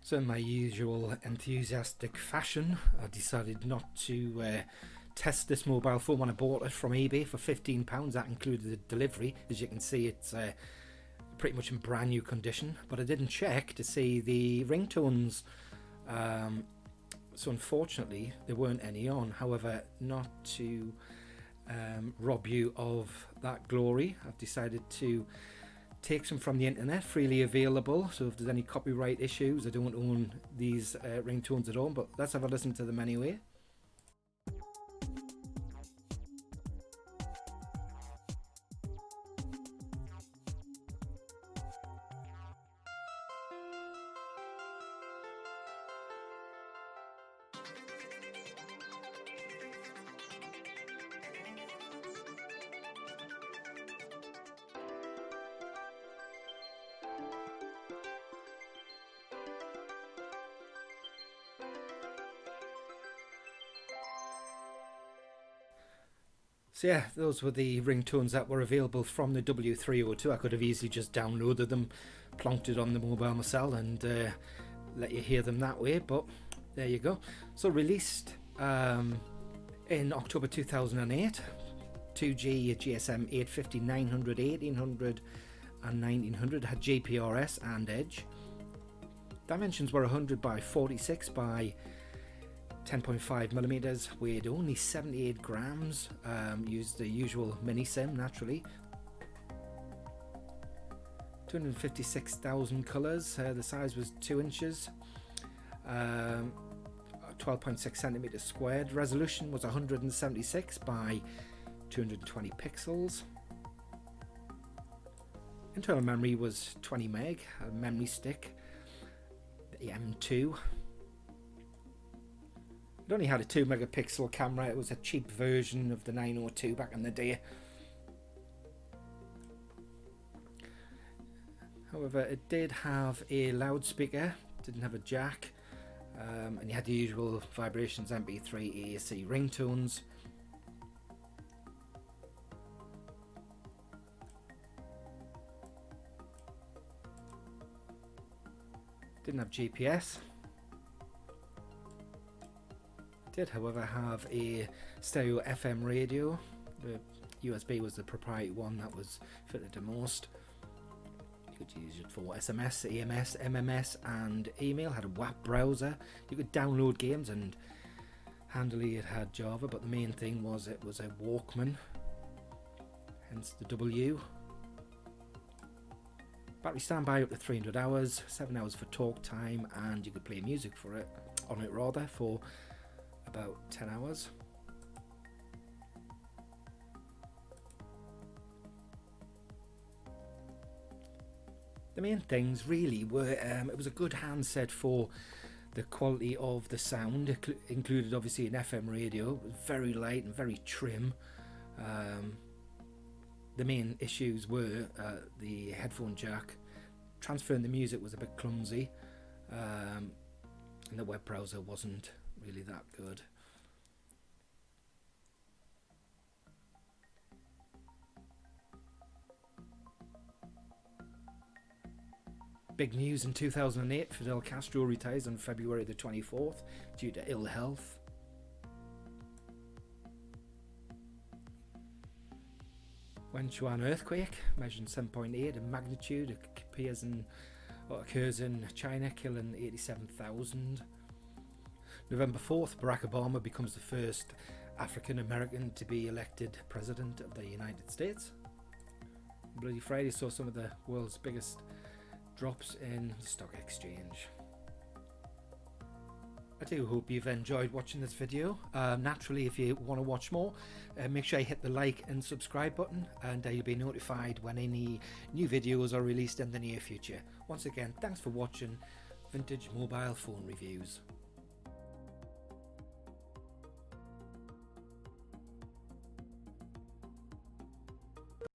So in my usual enthusiastic fashion, I decided not to test this mobile phone when I bought it from eBay for £15. That included the delivery. As you can see, it's pretty much in brand new condition, but I didn't check to see the ringtones, so unfortunately there weren't any on. However, not to rob you of that glory, I've decided to take some from the internet, freely available, so if there's any copyright issues, I don't own these ringtones at all, but let's have a listen to them anyway. So yeah, those were the ringtones that were available from the W302. I could have easily just downloaded them, plonked it on the mobile myself and let you hear them that way, but there you go. So released in October 2008, 2G GSM 850, 900, 1800 and 1900, had GPRS and Edge. Dimensions were 100 by 46 by 10.5mm, weighed only 78 grams, used the usual mini SIM naturally. 256,000 colours, the size was 2 inches, 12.6 centimeters squared, resolution was 176 by 220 pixels. Internal memory was 20 meg, a memory stick, the M2. It only had a 2 megapixel camera. It was a cheap version of the 902 back in the day. However, it did have a loudspeaker, didn't have a jack, and you had the usual vibrations, MP3, AAC ringtones. Didn't have GPS. Did however have a stereo FM radio. The USB was the proprietary one that was fitted the most. You could use it for SMS, AMS, MMS and email. Had a WAP browser. You could download games, and handily it had Java, but the main thing was it was a Walkman, hence the W. Battery standby up to 300 hours, 7 hours for talk time, and you could play music for it, on it rather, for about 10 hours. The main things really were it was a good handset for the quality of the sound. It included obviously an FM radio. It was very light and very trim. The main issues were the headphone jack. Transferring the music was a bit clumsy, and the web browser wasn't really that good. Big news in 2008, Fidel Castro retires on February the 24th due to ill health. Wenchuan earthquake, measuring 7.8 in magnitude, occurs in China, killing 87,000. November 4th, Barack Obama becomes the first African American to be elected President of the United States. Bloody Friday saw some of the world's biggest drops in the stock exchange. I do hope you've enjoyed watching this video. Naturally, if you want to watch more, make sure you hit the like and subscribe button, and you'll be notified when any new videos are released in the near future. Once again, thanks for watching Vintage Mobile Phone Reviews.